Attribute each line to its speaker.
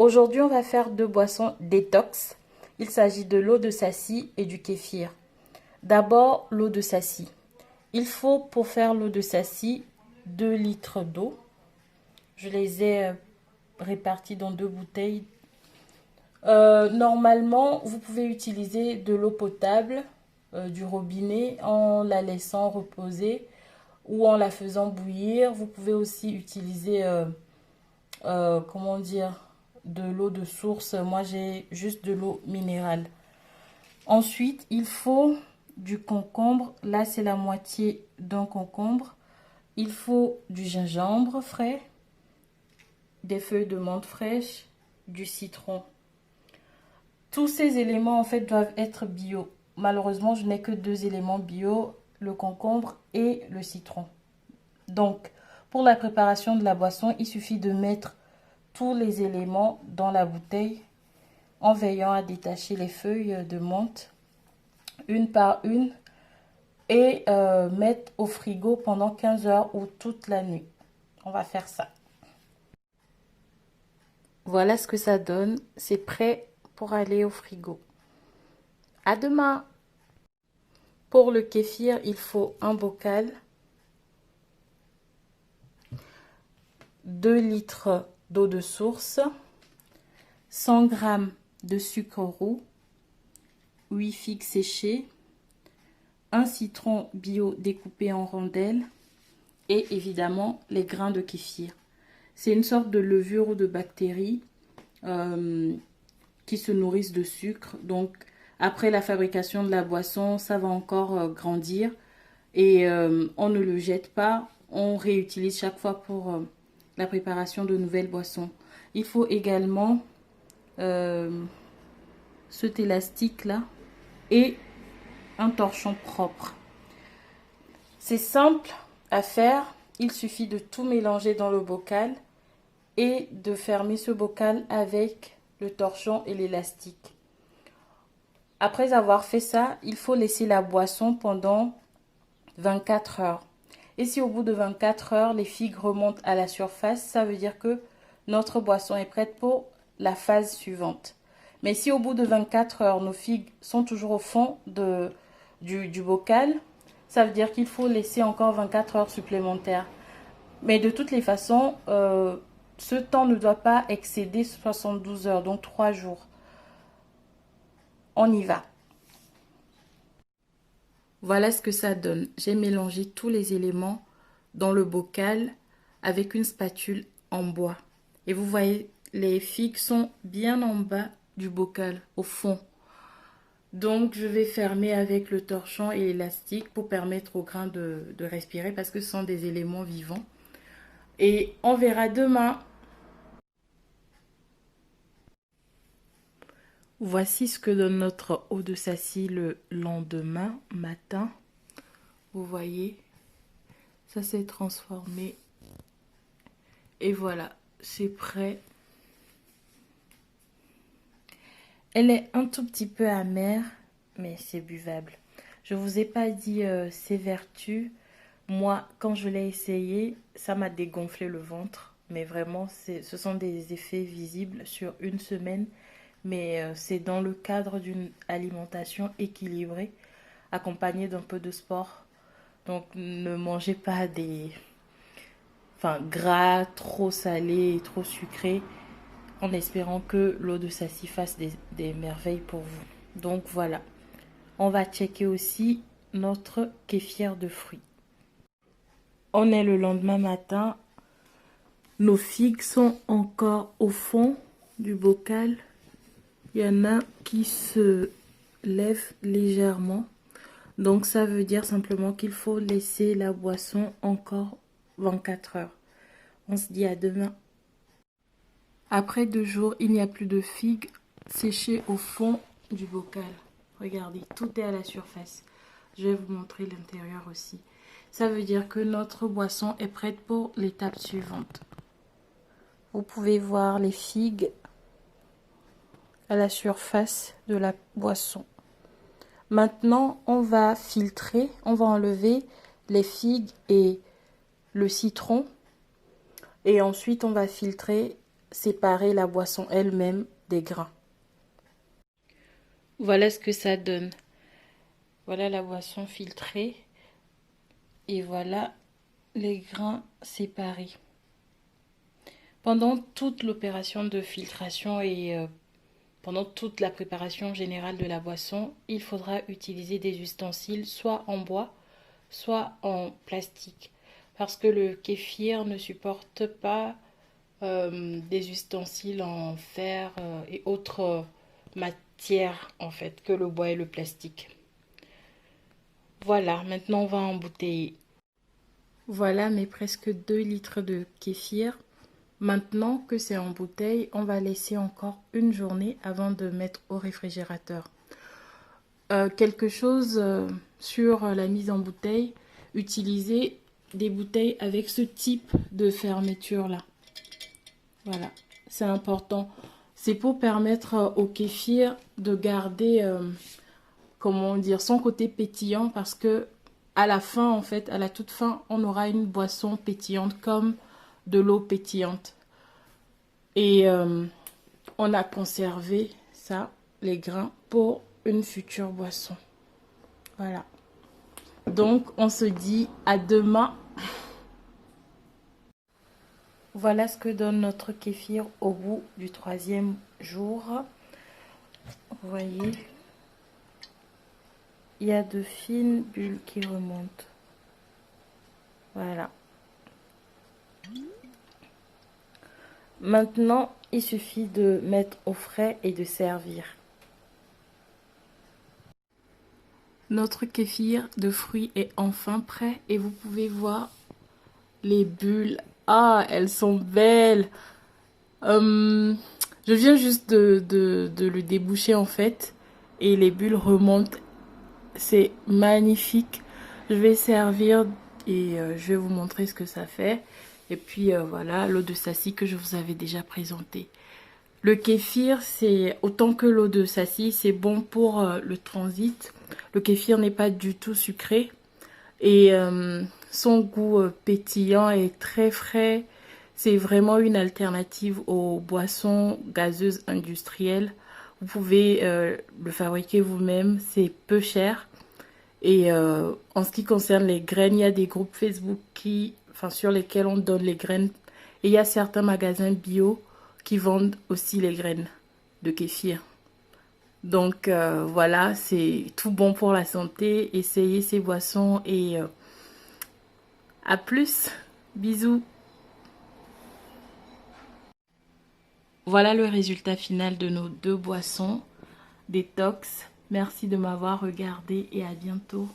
Speaker 1: Aujourd'hui, on va faire deux boissons détox. Il s'agit de l'eau de Sassi et du kéfir. D'abord, l'eau de Sassi. Il faut, pour faire l'eau de Sassi, 2 litres d'eau. Je les ai répartis dans 2 bouteilles. Normalement, vous pouvez utiliser de l'eau potable du robinet en la laissant reposer ou en la faisant bouillir. Vous pouvez aussi utiliser, comment dire, de l'eau de source. Moi, j'ai juste de l'eau minérale. Ensuite, il faut du concombre. Là, c'est la moitié d'un concombre. Il faut du gingembre frais, des feuilles de menthe fraîches, du citron. Tous ces éléments, en fait, doivent être bio. Malheureusement, je n'ai que 2 éléments bio, le concombre et le citron. Donc, pour la préparation de la boisson, il suffit de mettre tous les éléments dans la bouteille en veillant à détacher les feuilles de menthe une par une et mettre au frigo pendant 15 heures ou toute la nuit. On va faire ça. Voilà ce que ça donne. C'est prêt pour aller au frigo. À demain. Pour le kéfir, il faut un bocal, 2 litres d'eau de source, 100 g de sucre roux, 8 figues séchées, un citron bio découpé en rondelles et évidemment les grains de kéfir. C'est une sorte de levure ou de bactéries qui se nourrissent de sucre. Donc après la fabrication de la boisson, ça va encore grandir et on ne le jette pas. On réutilise chaque fois pour la préparation de nouvelles boissons. Il faut également cet élastique là et un torchon propre. C'est simple à faire. Il suffit de tout mélanger dans le bocal et de fermer ce bocal avec le torchon et l'élastique. Après avoir fait ça, il faut laisser la boisson pendant 24 heures. Et si au bout de 24 heures, les figues remontent à la surface, ça veut dire que notre boisson est prête pour la phase suivante. Mais si au bout de 24 heures, nos figues sont toujours au fond du bocal, ça veut dire qu'il faut laisser encore 24 heures supplémentaires. Mais de toutes les façons, ce temps ne doit pas excéder 72 heures, donc 3 jours. On y va. Voilà ce que ça donne. J'ai mélangé tous les éléments dans le bocal avec une spatule en bois. Et vous voyez, les figues sont bien en bas du bocal, au fond. Donc, je vais fermer avec le torchon et l'élastique pour permettre aux grains de respirer parce que ce sont des éléments vivants. Et on verra demain. Voici ce que donne notre eau de Sassi le lendemain matin. Vous voyez, ça s'est transformé. Et voilà, c'est prêt. Elle est un tout petit peu amère, mais c'est buvable. Je vous ai pas dit ses vertus. Moi, quand je l'ai essayé, ça m'a dégonflé le ventre. Mais vraiment, ce sont des effets visibles sur une semaine. Mais c'est dans le cadre d'une alimentation équilibrée, accompagnée d'un peu de sport. Donc, ne mangez pas des gras, trop salés et trop sucrés, en espérant que l'eau de Sassi fasse des merveilles pour vous. Donc voilà, on va checker aussi notre kéfir de fruits. On est le lendemain matin, nos figues sont encore au fond du bocal. Il y en a qui se lèvent légèrement. Donc ça veut dire simplement qu'il faut laisser la boisson encore 24 heures. On se dit à demain. Après 2 jours, il n'y a plus de figues séchées au fond du bocal. Regardez, tout est à la surface. Je vais vous montrer l'intérieur aussi. Ça veut dire que notre boisson est prête pour l'étape suivante. Vous pouvez voir les figues à la surface de la boisson. Maintenant, on va filtrer, on va enlever les figues et le citron. Et ensuite, on va filtrer séparer la boisson elle-même des grains. Voilà ce que ça donne. Voilà la boisson filtrée. Et voilà les grains séparés. Pendant toute l'opération de filtration et pendant toute la préparation générale de la boisson, il faudra utiliser des ustensiles soit en bois, soit en plastique. Parce que le kéfir ne supporte pas des ustensiles en fer et autres matières en fait que le bois et le plastique. Voilà, maintenant on va embouteiller. Voilà mes presque 2 litres de kéfir. Maintenant que c'est en bouteille, on va laisser encore une journée avant de mettre au réfrigérateur. Quelque chose sur la mise en bouteille, utilisez des bouteilles avec ce type de fermeture là. Voilà, c'est important. C'est pour permettre au kéfir de garder, comment dire, son côté pétillant parce que à la fin, en fait, à la toute fin, on aura une boisson pétillante comme de l'eau pétillante. Et on a conservé ça, les grains, pour une future boisson. Voilà. Donc, on se dit à demain. Voilà ce que donne notre kéfir au bout du 3e jour. Vous voyez, il y a de fines bulles qui remontent. Voilà. Maintenant, il suffit de mettre au frais et de servir. Notre kéfir de fruits est enfin prêt et vous pouvez voir les bulles. Ah, elles sont belles. Je viens juste de le déboucher en fait et les bulles remontent. C'est magnifique. Je vais servir et je vais vous montrer ce que ça fait. Et puis voilà, l'eau de sassi que je vous avais déjà présentée. Le kéfir, c'est autant que l'eau de sassi, c'est bon pour le transit. Le kéfir n'est pas du tout sucré et son goût pétillant est très frais. C'est vraiment une alternative aux boissons gazeuses industrielles. Vous pouvez le fabriquer vous-même, c'est peu cher. Et en ce qui concerne les graines, il y a des groupes Facebook sur lesquels on donne les graines. Et il y a certains magasins bio qui vendent aussi les graines de kéfir. Donc voilà, c'est tout bon pour la santé. Essayez ces boissons et à plus. Bisous. Voilà le résultat final de nos 2 boissons détox. Merci de m'avoir regardé et à bientôt.